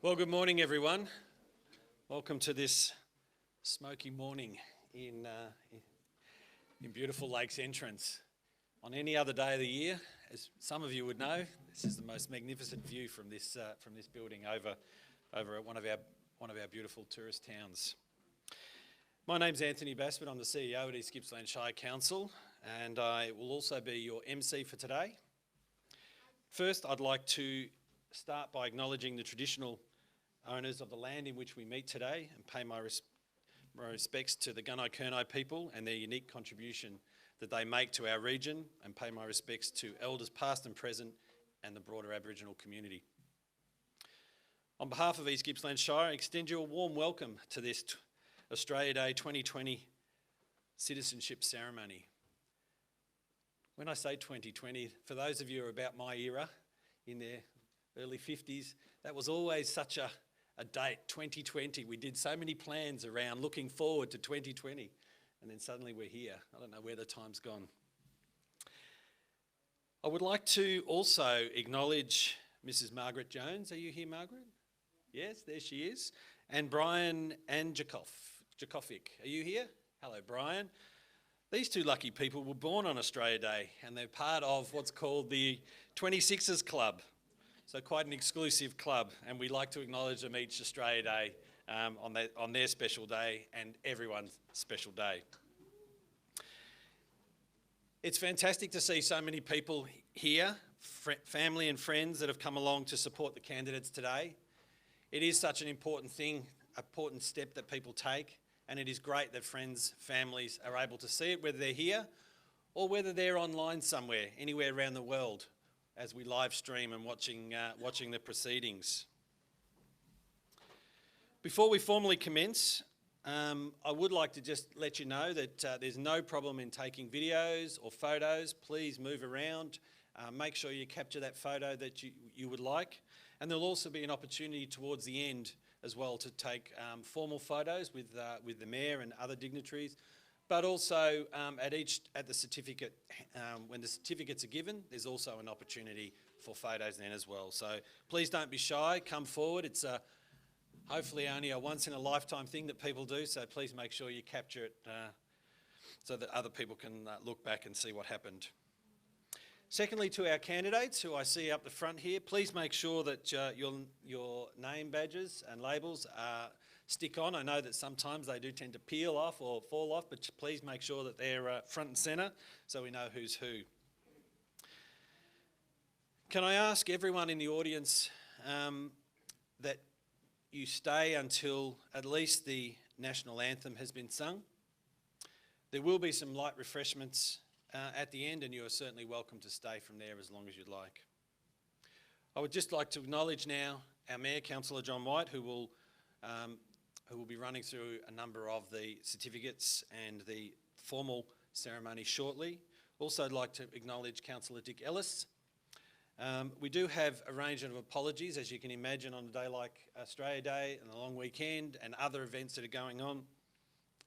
Well, good morning, everyone. Welcome to this smoky morning in beautiful Lakes Entrance. On any other day of the year, as some of you would know, this is the most magnificent view from this building over at one of our beautiful tourist towns. My name's Anthony Bassett. I'm the CEO at East Gippsland Shire Council, and I will also be your MC for today. First, I'd like to start by acknowledging the traditional owners of the land in which we meet today and pay my respects to the Gunai-Kurnai people and their unique contribution that they make to our region, and pay my respects to elders past and present and the broader Aboriginal community. On behalf of East Gippsland Shire, I extend you a warm welcome to this Australia Day 2020 Citizenship ceremony. When I say 2020, for those of you who are about my era, in their early 50s, that was always such a date, 2020. We did so many plans around looking forward to 2020, and then suddenly we're here. I don't know where the time's gone. I would like to also acknowledge Mrs. Margaret Jones. Are you here, Margaret? Yes, there she is. And Brian and Jakovic. Are you here? Hello, Brian. These two lucky people were born on Australia Day, and they're part of what's called the 26ers Club. So quite an exclusive club, and we like to acknowledge them each Australia Day on their special day and everyone's special day. It's fantastic to see so many people here, family and friends that have come along to support the candidates today. It is such an important thing, important step that people take, and it is great that friends, families are able to see it, whether they're here or whether they're online somewhere, anywhere around the world, as we live stream and watching the proceedings. Before we formally commence, I would like to just let you know that there's no problem in taking videos or photos. Please move around, make sure you capture that photo that you would like. And there'll also be an opportunity towards the end as well to take formal photos with the Mayor and other dignitaries. But also at the certificate, when the certificates are given, there's also an opportunity for photos then as well. So please don't be shy, come forward. It's hopefully only a once in a lifetime thing that people do, so please make sure you capture it so that other people can look back and see what happened. Secondly, to our candidates who I see up the front here, please make sure that your name badges and labels stick on. I know that sometimes they do tend to peel off or fall off, but please make sure that they're front and centre so we know who's who. Can I ask everyone in the audience that you stay until at least the National Anthem has been sung? There will be some light refreshments at the end, and you are certainly welcome to stay from there as long as you'd like. I would just like to acknowledge now our Mayor, Councillor John White, who will be running through a number of the certificates and the formal ceremony shortly. Also, I'd like to acknowledge Councillor Dick Ellis. We do have arrangement of apologies, as you can imagine, on a day like Australia Day and the long weekend and other events that are going on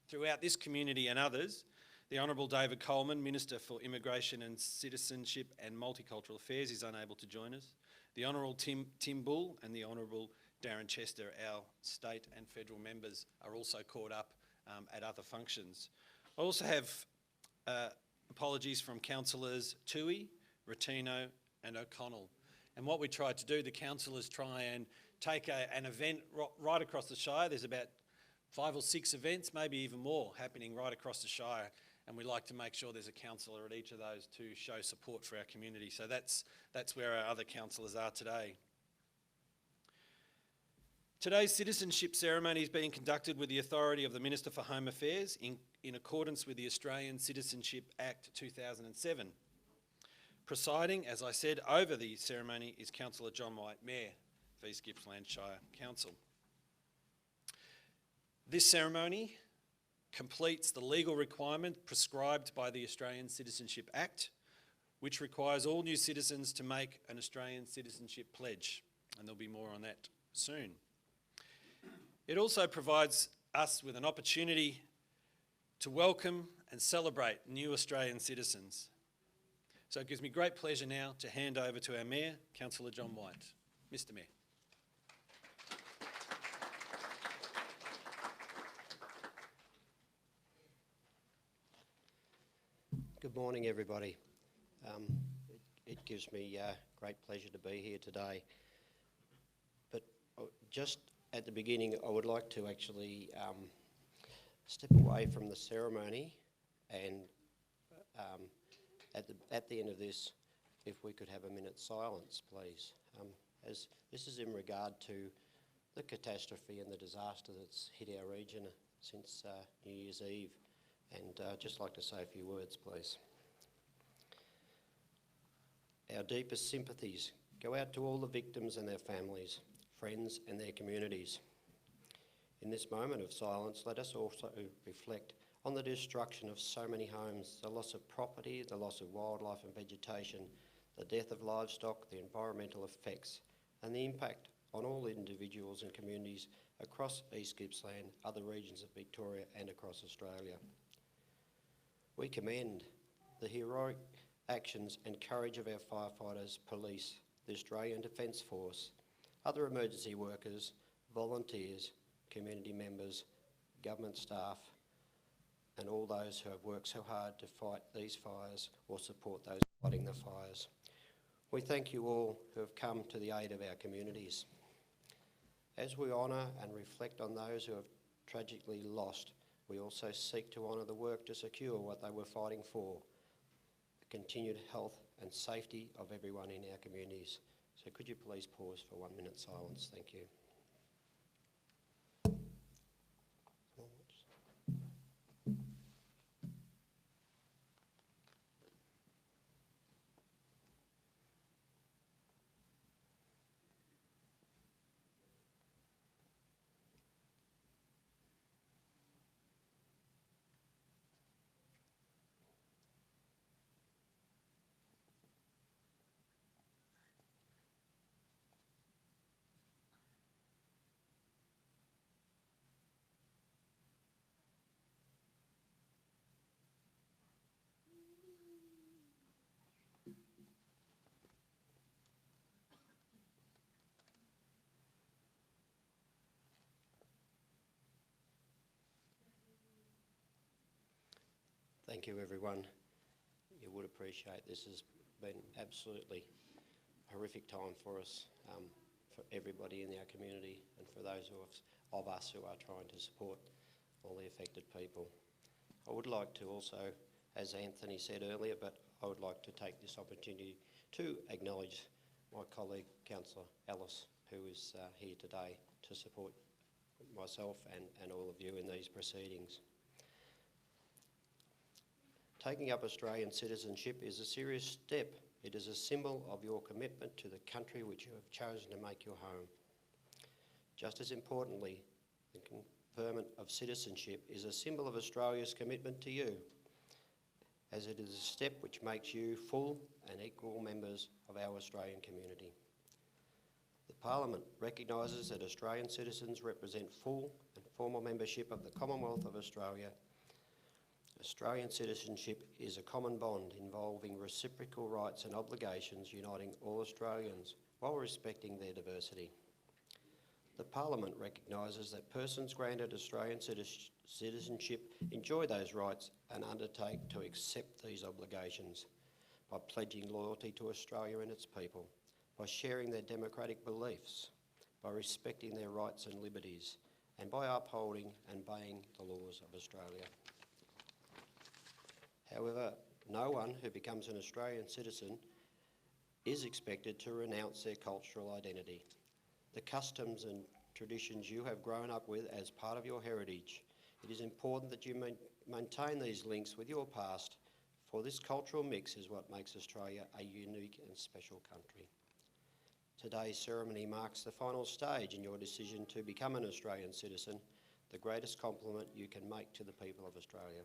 throughout this community and others. The Honourable David Coleman, Minister for Immigration and Citizenship and Multicultural Affairs, is unable to join us. The Honourable Tim Bull and the Honourable Darren Chester, our state and federal members, are also caught up at other functions. I also have apologies from Councillors Toohey, Rotino and O'Connell. And what we tried to do, the councillors try and take an event right across the Shire. There's about 5 or 6 events, maybe even more, happening right across the Shire. And we like to make sure there's a councillor at each of those to show support for our community. So that's where our other councillors are today. Today's citizenship ceremony is being conducted with the authority of the Minister for Home Affairs in accordance with the Australian Citizenship Act 2007. Presiding, as I said, over the ceremony is Councillor John White, Mayor for East Gippsland Shire Council. This ceremony completes the legal requirement prescribed by the Australian Citizenship Act, which requires all new citizens to make an Australian citizenship pledge, and there'll be more on that soon. It also provides us with an opportunity to welcome and celebrate new Australian citizens. So it gives me great pleasure now to hand over to our Mayor, Councillor John White. Mr. Mayor. Good morning, everybody. It gives me great pleasure to be here today. But just at the beginning, I would like to actually step away from the ceremony, and at the end of this, if we could have a minute's silence, please, as this is in regard to the catastrophe and the disaster that's hit our region since New Year's Eve. And I'd just like to say a few words, please. Our deepest sympathies go out to all the victims and their families, friends and their communities. In this moment of silence, let us also reflect on the destruction of so many homes, the loss of property, the loss of wildlife and vegetation, the death of livestock, the environmental effects, and the impact on all individuals and communities across East Gippsland, other regions of Victoria and across Australia. We commend the heroic actions and courage of our firefighters, police, the Australian Defence Force, other emergency workers, volunteers, community members, government staff, and all those who have worked so hard to fight these fires or support those fighting the fires. We thank you all who have come to the aid of our communities. As we honour and reflect on those who have tragically lost, we also seek to honour the work to secure what they were fighting for, the continued health and safety of everyone in our communities. So could you please pause for 1 minute silence? Thank you. Thank you, everyone. You would appreciate this has been absolutely horrific time for us, for everybody in our community and for those of us who are trying to support all the affected people. I would like to also, as Anthony said earlier, but I would like to take this opportunity to acknowledge my colleague, Councillor Ellis, who is here today to support myself and all of you in these proceedings. Taking up Australian citizenship is a serious step. It is a symbol of your commitment to the country which you have chosen to make your home. Just as importantly, the conferment of citizenship is a symbol of Australia's commitment to you, as it is a step which makes you full and equal members of our Australian community. The Parliament recognises that Australian citizens represent full and formal membership of the Commonwealth of Australia. Australian citizenship is a common bond involving reciprocal rights and obligations uniting all Australians while respecting their diversity. The Parliament recognises that persons granted Australian citizenship enjoy those rights and undertake to accept these obligations by pledging loyalty to Australia and its people, by sharing their democratic beliefs, by respecting their rights and liberties, and by upholding and obeying the laws of Australia. However, no one who becomes an Australian citizen is expected to renounce their cultural identity. The customs and traditions you have grown up with as part of your heritage. It is important that you maintain these links with your past, for this cultural mix is what makes Australia a unique and special country. Today's ceremony marks the final stage in your decision to become an Australian citizen, the greatest compliment you can make to the people of Australia.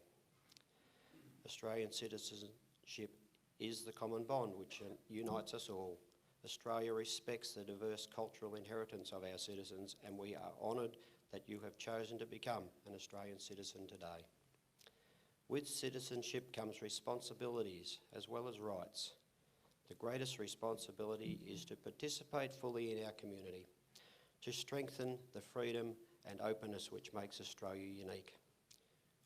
Australian citizenship is the common bond which unites us all. Australia respects the diverse cultural inheritance of our citizens, and we are honoured that you have chosen to become an Australian citizen today. With citizenship comes responsibilities as well as rights. The greatest responsibility is to participate fully in our community, to strengthen the freedom and openness which makes Australia unique.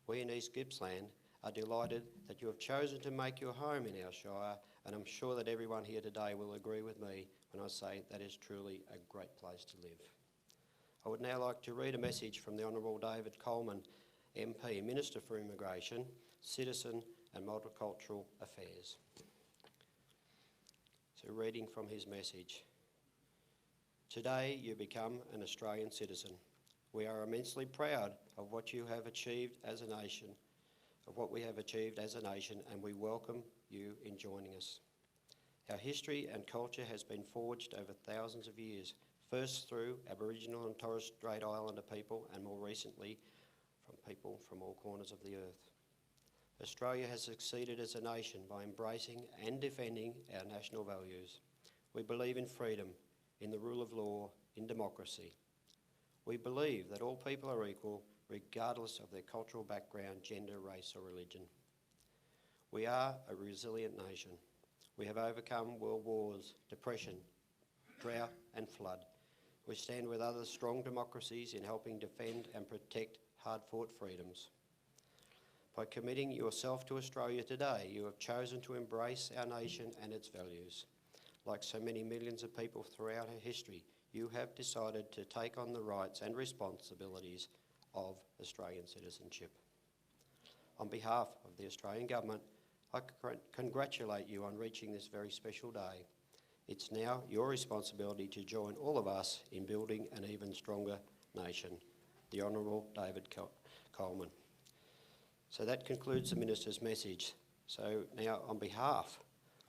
We in East Gippsland are delighted that you have chosen to make your home in our Shire, and I'm sure that everyone here today will agree with me when I say that is truly a great place to live. I would now like to read a message from the Honourable David Coleman, MP, Minister for Immigration, Citizen and Multicultural Affairs. So reading from his message. Today you become an Australian citizen. We are immensely proud of what you have achieved as a nation, and we welcome you in joining us. Our history and culture has been forged over thousands of years, first through Aboriginal and Torres Strait Islander people, and more recently from people from all corners of the earth. Australia has succeeded as a nation by embracing and defending our national values. We believe in freedom, in the rule of law, in democracy. We believe that all people are equal, regardless of their cultural background, gender, race or religion. We are a resilient nation. We have overcome world wars, depression, drought and flood. We stand with other strong democracies in helping defend and protect hard-fought freedoms. By committing yourself to Australia today, you have chosen to embrace our nation and its values. Like so many millions of people throughout our history, you have decided to take on the rights and responsibilities of Australian citizenship. On behalf of the Australian Government, I congratulate you on reaching this very special day. It's now your responsibility to join all of us in building an even stronger nation. The Honourable David Coleman. So that concludes the Minister's message. So now on behalf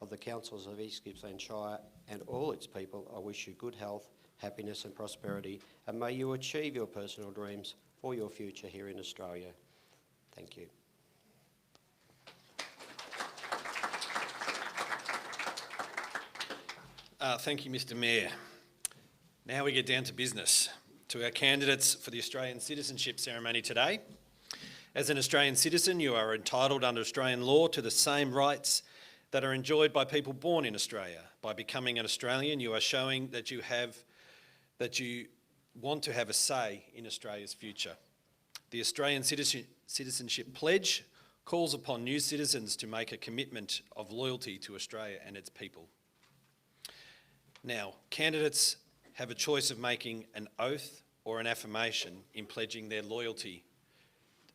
of the councils of East Gippsland Shire and all its people, I wish you good health, happiness and prosperity, and may you achieve your personal dreams for your future here in Australia. Thank you. Thank you, Mr Mayor. Now we get down to business, to our candidates for the Australian citizenship ceremony today. As an Australian citizen, you are entitled under Australian law to the same rights that are enjoyed by people born in Australia. By becoming an Australian, you are showing that you want to have a say in Australia's future. The Australian Citizenship Pledge calls upon new citizens to make a commitment of loyalty to Australia and its people. Now, candidates have a choice of making an oath or an affirmation in pledging their loyalty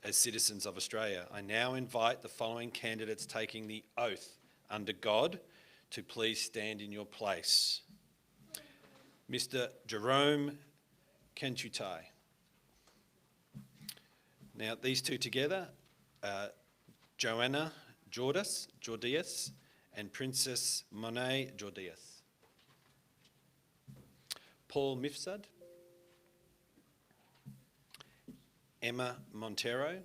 as citizens of Australia. I now invite the following candidates taking the oath under God to please stand in your place. Mr Jerome Kenchutai. Now these two together, Joanna Jordias and Princess Monet Jordias. Paul Mifsud, Emma Montero,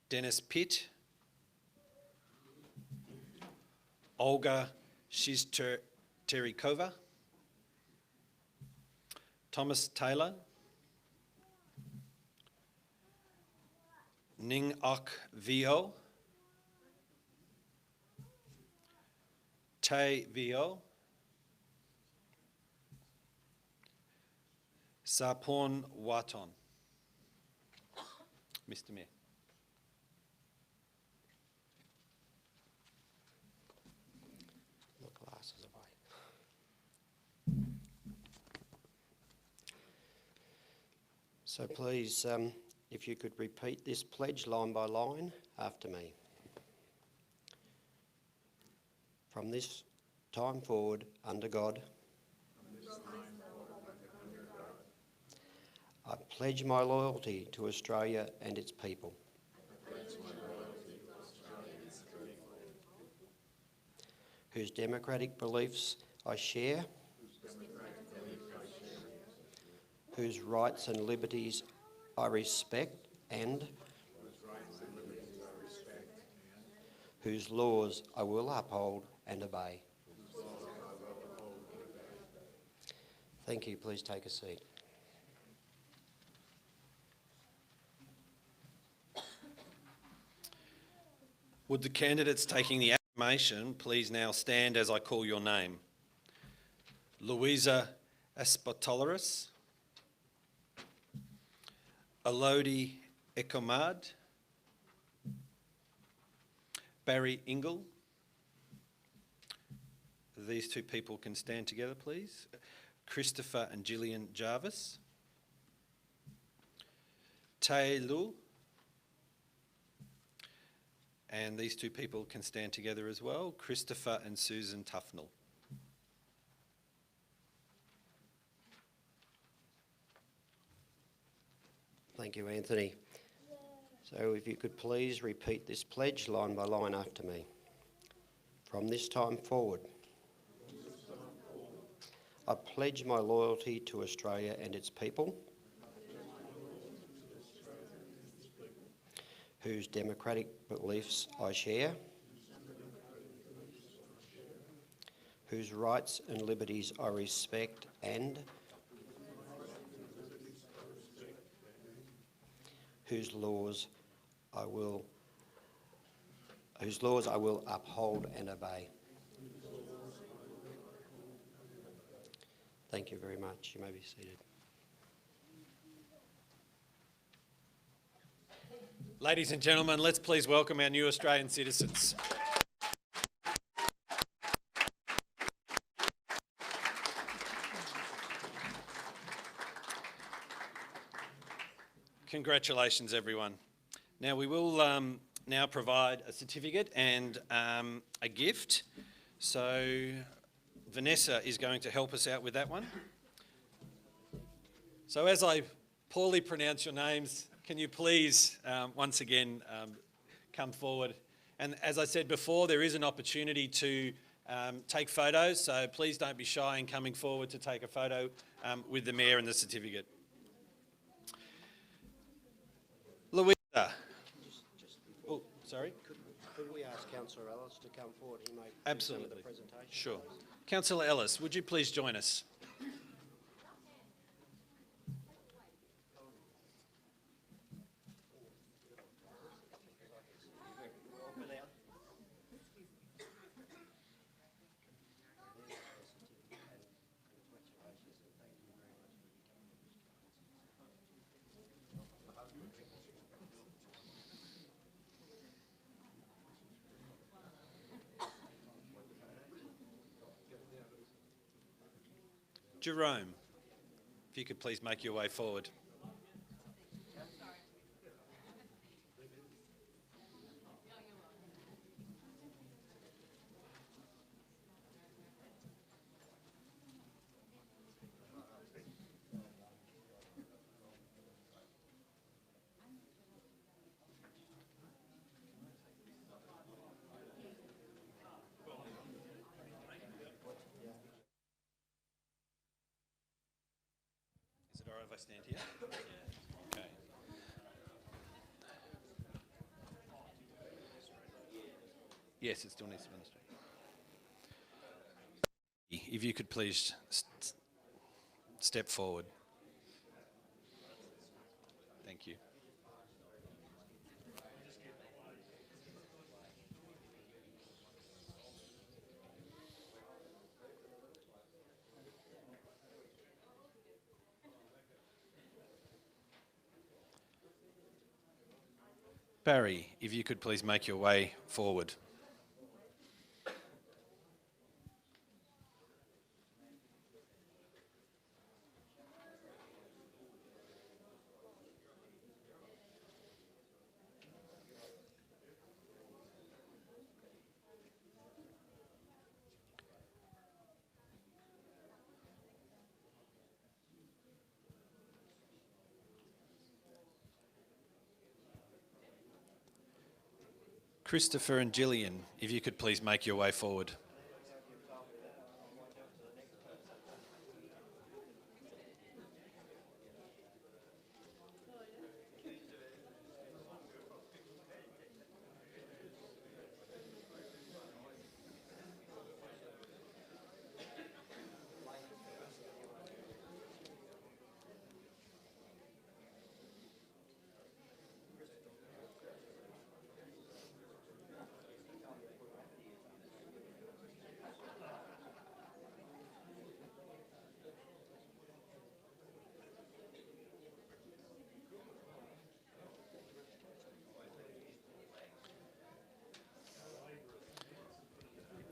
Dennis Pitt, Olga Shizterikova, Thomas Taylor, Ning Ok Vio, Tay Vio, Sarpon Waton. Mr Mayor. The glasses away. So please, if you could repeat this pledge line by line after me. From this time forward, under God, I pledge my loyalty to Australia and its people. Whose democratic beliefs I share, whose rights and liberties I respect, and whose laws I will uphold and obey. Thank you. Please take a seat. Would the candidates taking the affirmation please now stand as I call your name? Louisa Aspotolaris, Elodie Ekomad, Barry Ingle. These two people can stand together, please. Christopher and Gillian Jarvis. Tay Lul. And these two people can stand together as well. Christopher and Susan Tufnell. Thank you, Anthony. So if you could please repeat this pledge line by line after me. From this time forward, I pledge my loyalty to Australia and its people, whose democratic beliefs I share, whose rights and liberties I respect, and whose laws I will uphold and obey. Thank you very much. You may be seated. Ladies and gentlemen, let's please welcome our new Australian citizens. Congratulations, everyone. Now, we will now provide a certificate and a gift. So Vanessa is going to help us out with that one. So as I poorly pronounce your names, can you please once again come forward? And as I said before, there is an opportunity to take photos, so please don't be shy in coming forward to take a photo with the Mayor and the certificate. Louisa. Oh, sorry? Could we ask Councillor Ellis to come forward? He may do Absolutely. some of the presentation. Sure. Councillor Ellis, would you please join us? Jerome, if you could please make your way forward. Is it all right if I stand here? Okay. Yes, it still needs to be on the street. If you could please step forward. Thank you. Barry, if you could please make your way forward. Christopher and Gillian, if you could please make your way forward.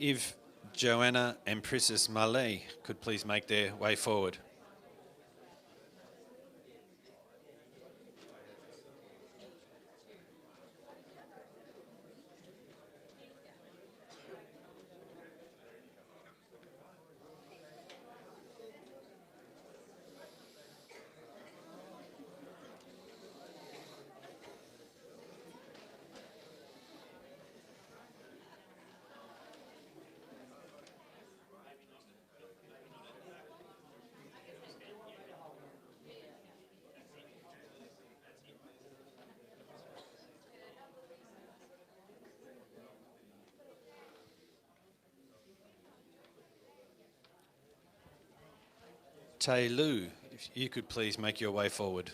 If Joanna and Princess Malay could please make their way forward. Tay Lu, if you could please make your way forward.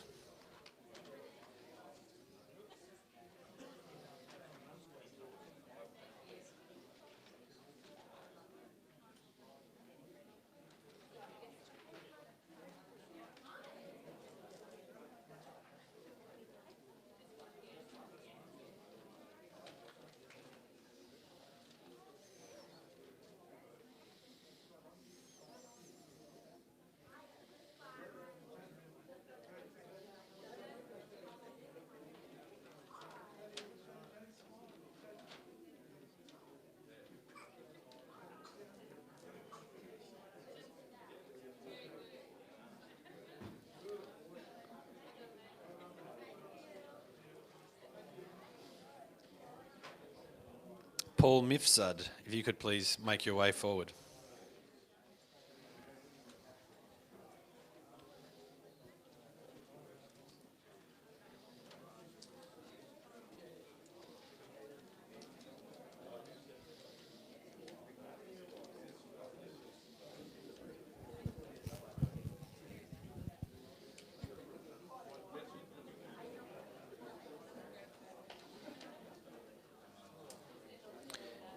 Paul Mifsud, if you could please make your way forward.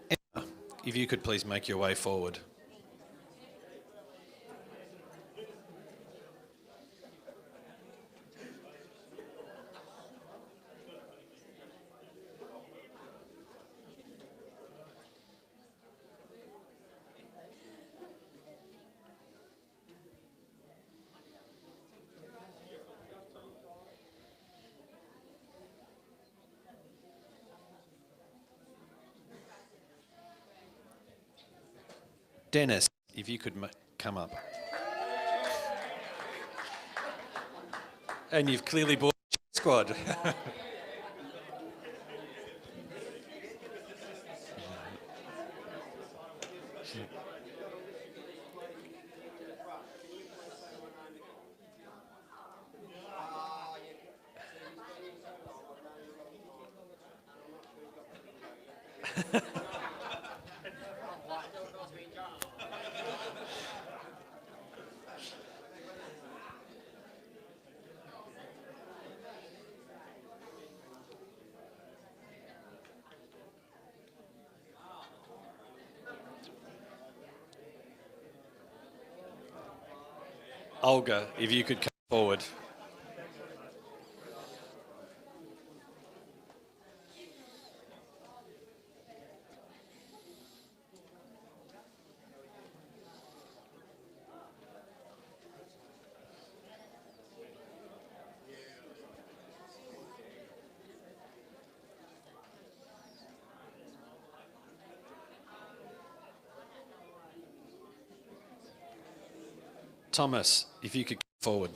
Emma, if you could please make your way forward. Dennis, if you could come up. And you've clearly bought a squad. Olga, if you could come forward. Thomas, if you could come forward.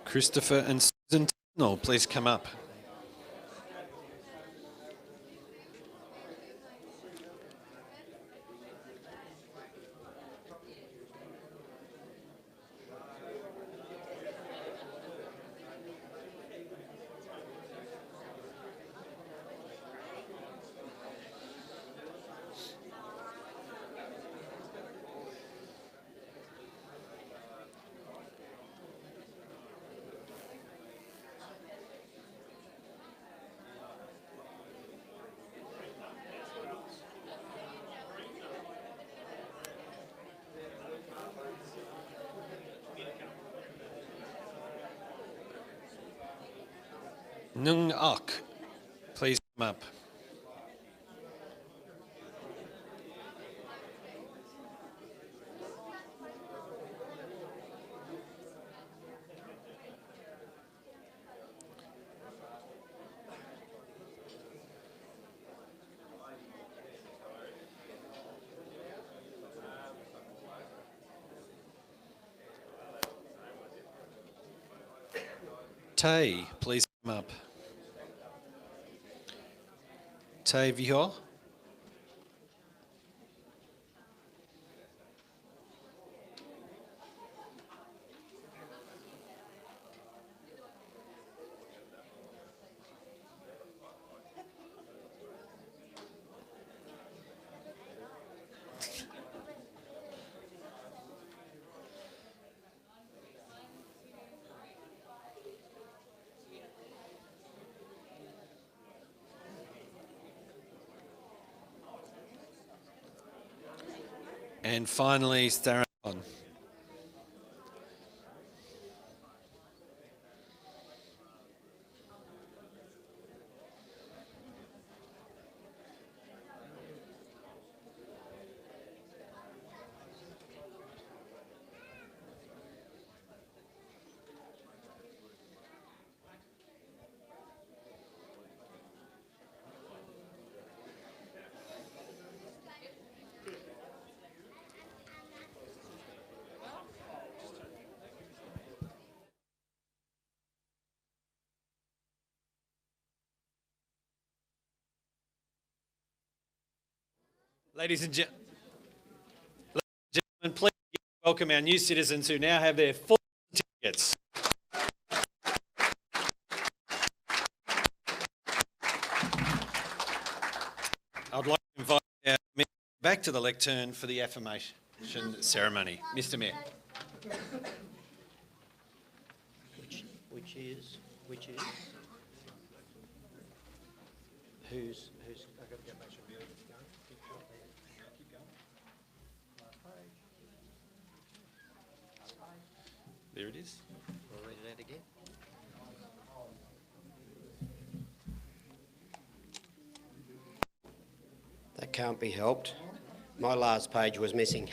Christopher and Susan Tidnall, please come up. Nung Ok, please come up. Tay, please come up. Tay Viho. And finally, Staron. Ladies and gentlemen, please welcome our new citizens who now have their full certificates. I'd like to invite our Mayor back to the lectern for the affirmation ceremony. Mr. Mayor. Which is? Who's? I've got to go back to the keep going. There it is. We'll read it out again. That can't be helped. My last page was missing.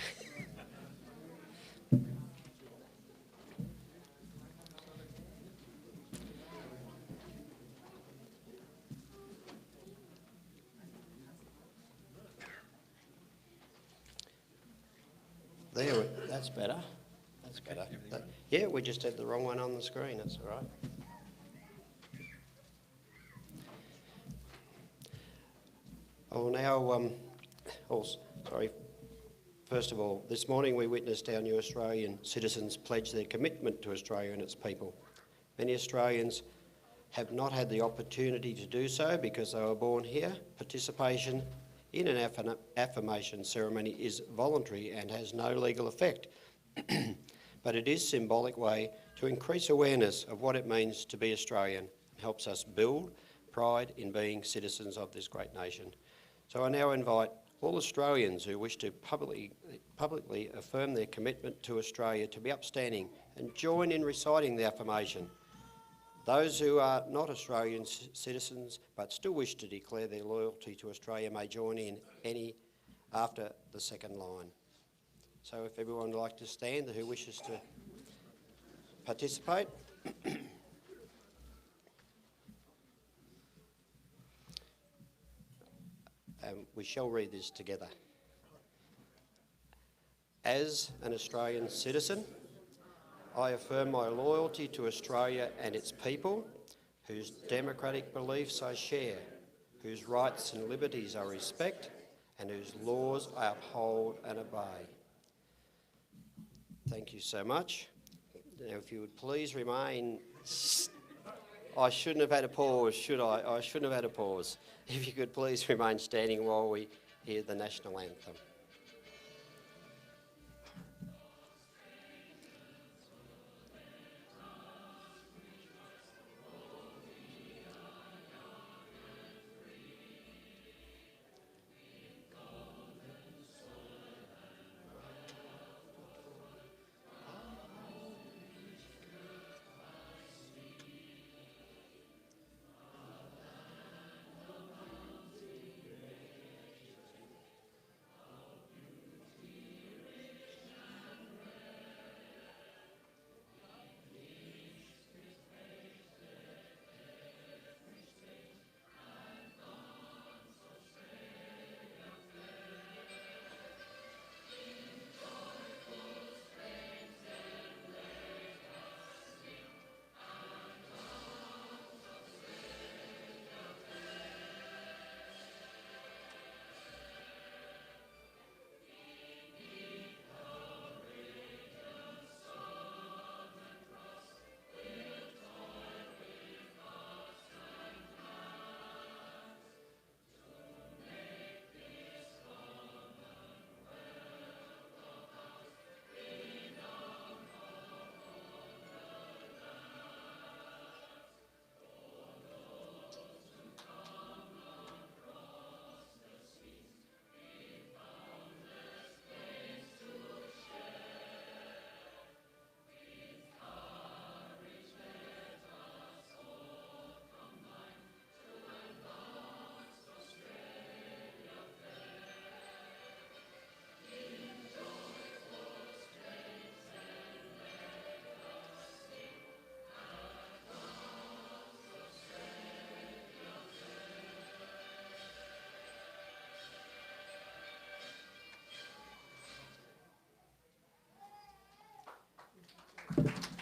There, that's better. That's better. Yeah, we just had the wrong one on the screen. That's all right. I will now, first of all, this morning we witnessed our new Australian citizens pledge their commitment to Australia and its people. Many Australians have not had the opportunity to do so because they were born here. Participation in an affirmation ceremony is voluntary and has no legal effect, but it is a symbolic way to increase awareness of what it means to be Australian. It helps us build pride in being citizens of this great nation. So I now invite all Australians who wish to publicly affirm their commitment to Australia to be upstanding and join in reciting the affirmation. Those who are not Australian citizens but still wish to declare their loyalty to Australia may join in any after the second line. So if everyone would like to stand who wishes to participate. We shall read this together. As an Australian citizen, I affirm my loyalty to Australia and its people, whose democratic beliefs I share, whose rights and liberties I respect, and whose laws I uphold and obey. Thank you so much. Now, if you would please remain... I shouldn't have had a pause, should I? I shouldn't have had a pause. If you could please remain standing while we hear the National Anthem.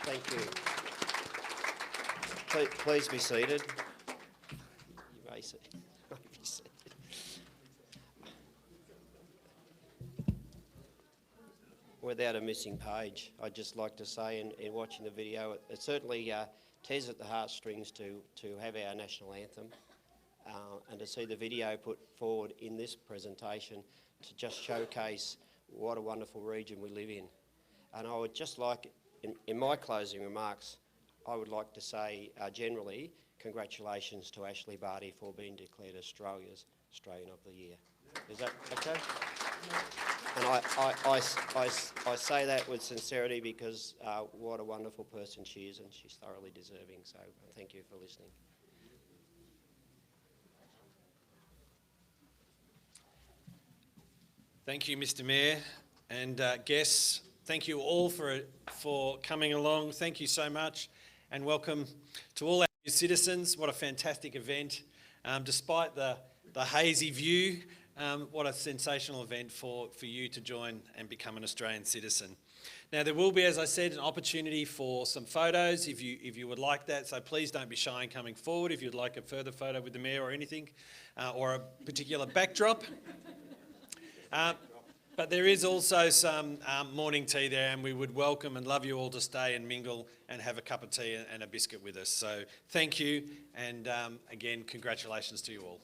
Thank you. Please be seated. You may sit. Be seated. Without a missing page, I'd just like to say in watching the video, it certainly tears at the heartstrings to have our national anthem and to see the video put forward in this presentation to just showcase what a wonderful region we live in. And I would just like, in my closing remarks, I would like to say generally, congratulations to Ashley Barty for being declared Australia's Australian of the Year. Is that okay? And I say that with sincerity because what a wonderful person she is, and she's thoroughly deserving. So thank you for listening. Thank you, Mr. Mayor, and guests. Thank you all for coming along. Thank you so much, and welcome to all our new citizens. What a fantastic event. Despite the hazy view, what a sensational event for you to join and become an Australian citizen. Now, there will be, as I said, an opportunity for some photos if you would like that, so please don't be shy in coming forward if you'd like a further photo with the Mayor or anything, or a particular backdrop. But there is also some morning tea there, and we would welcome and love you all to stay and mingle and have a cup of tea and a biscuit with us. So thank you, and again, congratulations to you all.